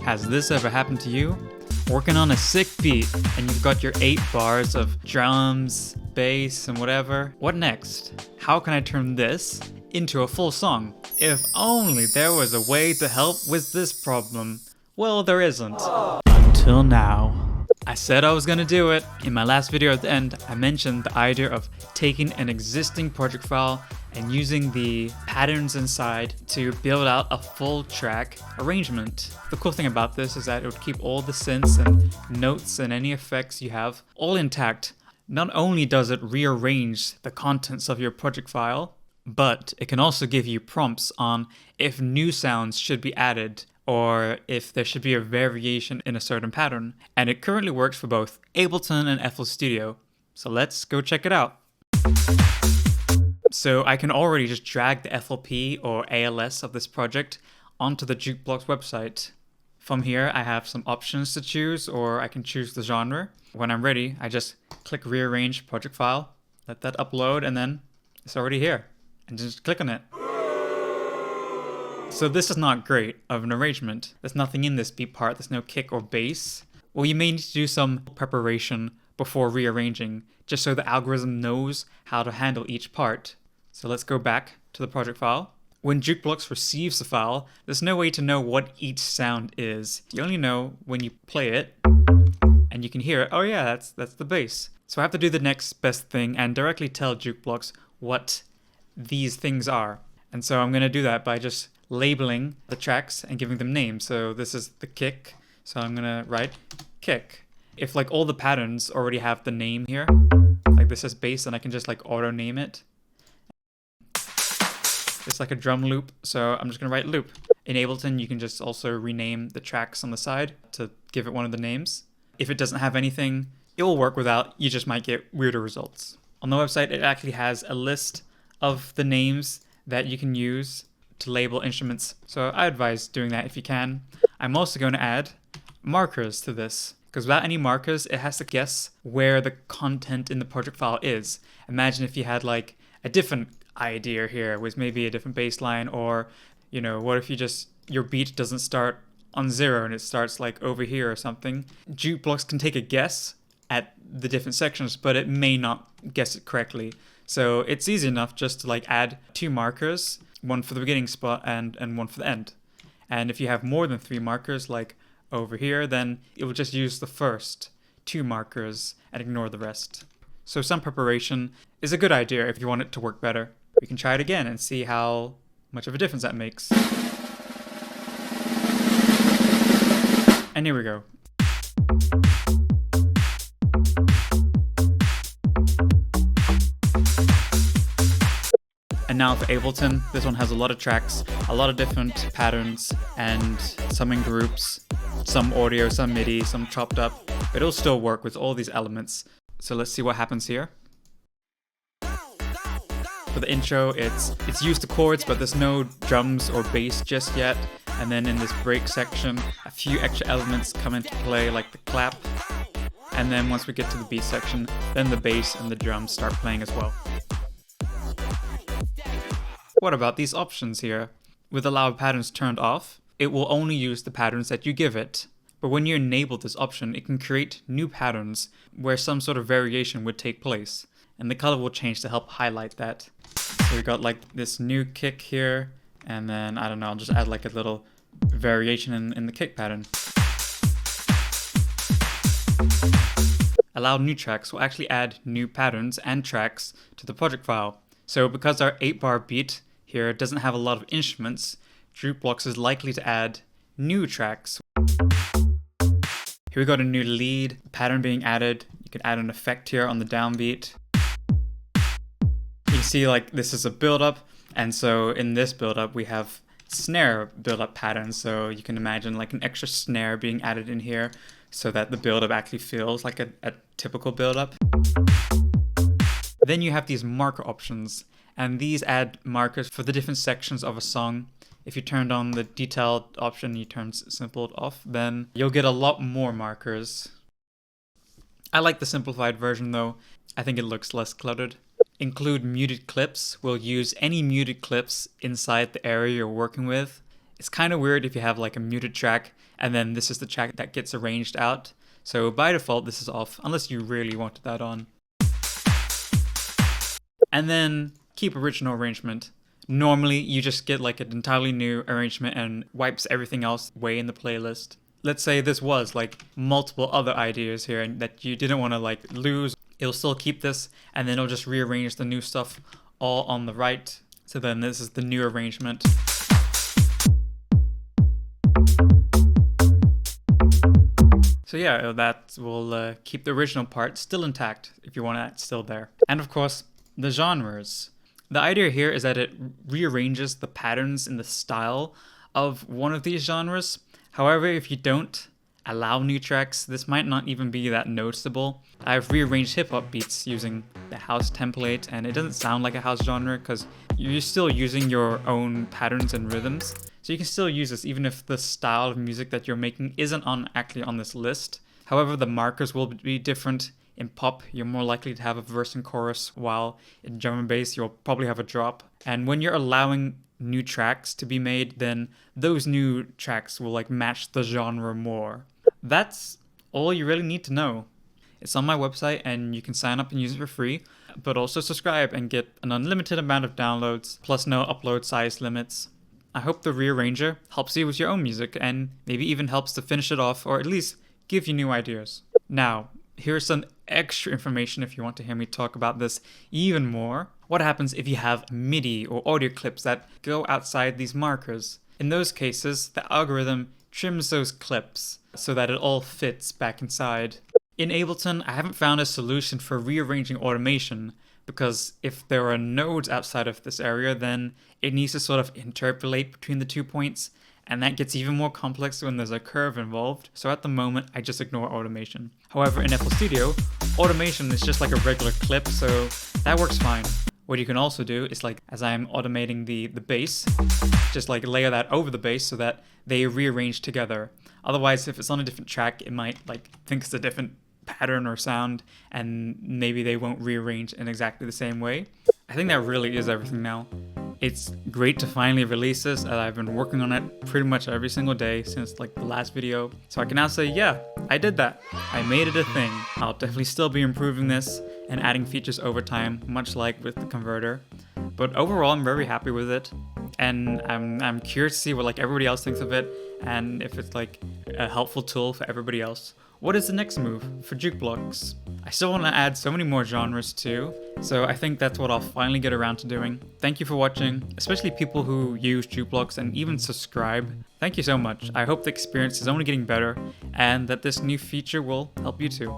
Has this ever happened to you? Working on a sick beat and you've got your 8 bars of drums, bass, and whatever. What next? How can I turn this into a full song? If only there was a way to help with this problem. Well, there isn't. Until now. I said I was gonna do it. In my last video at the end, I mentioned the idea of taking an existing project file and using the patterns inside to build out a full track arrangement. The cool thing about this is that it would keep all the synths and notes and any effects you have all intact. Not only does it rearrange the contents of your project file, but it can also give you prompts on if new sounds should be added or if there should be a variation in a certain pattern. And it currently works for both Ableton and FL Studio. So let's go check it out. So I can already just drag the FLP or ALS of this project onto the Jukeblocks website. From here, I have some options to choose, or I can choose the genre. When I'm ready, I just click rearrange project file, let that upload, and then it's already here. And just click on it. So this is not great of an arrangement. There's nothing in this beat part, there's no kick or bass. Well, you may need to do some preparation before rearranging, just so the algorithm knows how to handle each part. So let's go back to the project file. When Jukeblocks receives the file, there's no way to know what each sound is. You only know when you play it, and you can hear it. Oh yeah, that's the bass. So I have to do the next best thing and directly tell Jukeblocks what these things are. And so I'm gonna do that by just labeling the tracks and giving them names. So this is the kick, so I'm gonna write kick. If like all the patterns already have the name here, like this is bass, and I can just like auto name it. It's like a drum loop, so I'm just gonna write loop. In Ableton, you can just also rename the tracks on the side to give it one of the names. If it doesn't have anything, it will work without, you just might get weirder results. On the website, it actually has a list of the names that you can use to label instruments, so I advise doing that if you can. I'm also going to add markers to this, because without any markers, it has to guess where the content in the project file is. Imagine if you had like a different idea here with maybe a different bass line, or you know, what if your beat doesn't start on 0 and it starts like over here or something. Jukeblocks can take a guess at the different sections, but it may not guess it correctly. So it's easy enough just to like add 2 markers, one for the beginning spot and one for the end. And if you have more than 3 markers like over here, then it will just use the first 2 markers and ignore the rest. So some preparation is a good idea if you want it to work better. We can try it again and see how much of a difference that makes. And here we go. And now for Ableton, this one has a lot of tracks, a lot of different patterns, and some in groups, some audio, some MIDI, some chopped up. But it'll still work with all these elements. So let's see what happens here. For the intro, it's used the chords, but there's no drums or bass just yet. And then in this break section, a few extra elements come into play, like the clap. And then once we get to the beat section, then the bass and the drums start playing as well. What about these options here? With allow patterns turned off, it will only use the patterns that you give it. But when you enable this option, it can create new patterns where some sort of variation would take place. And the color will change to help highlight that. So we got like this new kick here, and then I don't know, I'll just add like a little variation in the kick pattern. Allow new tracks will actually add new patterns and tracks to the project file. So because our 8-bar beat here doesn't have a lot of instruments, Jukeblocks is likely to add new tracks. Here we got a new lead pattern being added. You can add an effect here on the downbeat. You can see like this is a build-up, and so in this build-up we have snare build-up patterns, so you can imagine like an extra snare being added in here so that the build-up actually feels like a typical build-up. Then you have these marker options, and these add markers for the different sections of a song. If you turned on the detailed option, you turn simpled off, then you'll get a lot more markers. I like the simplified version though. I think it looks less cluttered. Include muted clips. We'll use any muted clips inside the area you're working with. It's kind of weird if you have like a muted track and then this is the track that gets arranged out. So by default, this is off unless you really wanted that on. And then keep original arrangement. Normally, you just get like an entirely new arrangement and wipes everything else away in the playlist. Let's say this was like multiple other ideas here and that you didn't want to like lose. It'll still keep this and then it'll just rearrange the new stuff all on the right. So then this is the new arrangement. So yeah, that will keep the original part still intact if you want that still there. And of course, the genres. The idea here is that it rearranges the patterns in the style of one of these genres. However, if you don't allow new tracks, this might not even be that noticeable. I've rearranged hip-hop beats using the house template, and it doesn't sound like a house genre because you're still using your own patterns and rhythms. So you can still use this even if the style of music that you're making isn't actually on this list. However, the markers will be different. In pop, you're more likely to have a verse and chorus, while in drum and bass, you'll probably have a drop. And when you're allowing new tracks to be made, then those new tracks will like match the genre more. That's all you really need to know. It's on my website and you can sign up and use it for free, but also subscribe and get an unlimited amount of downloads, plus no upload size limits. I hope the rearranger helps you with your own music and maybe even helps to finish it off or at least give you new ideas. Now, here's some extra information if you want to hear me talk about this even more. What happens if you have MIDI or audio clips that go outside these markers? In those cases, the algorithm trims those clips so that it all fits back inside. In Ableton, I haven't found a solution for rearranging automation because if there are nodes outside of this area, then it needs to sort of interpolate between the 2 points, and that gets even more complex when there's a curve involved, so at the moment I just ignore automation. However, in FL Studio, automation is just like a regular clip, so that works fine. What you can also do is like, as I'm automating the bass, just like layer that over the bass so that they rearrange together. Otherwise, if it's on a different track, it might like think it's a different pattern or sound, and maybe they won't rearrange in exactly the same way. I think that really is everything now. It's great to finally release this, and I've been working on it pretty much every single day since like the last video. So I can now say, yeah, I did that. I made it a thing. I'll definitely still be improving this and adding features over time, much like with the converter. But overall, I'm very happy with it. And I'm curious to see what like everybody else thinks of it and if it's like a helpful tool for everybody else. What is the next move for Jukeblocks? I still want to add so many more genres too, so I think that's what I'll finally get around to doing. Thank you for watching, especially people who use Jukeblocks and even subscribe. Thank you so much. I hope the experience is only getting better and that this new feature will help you too.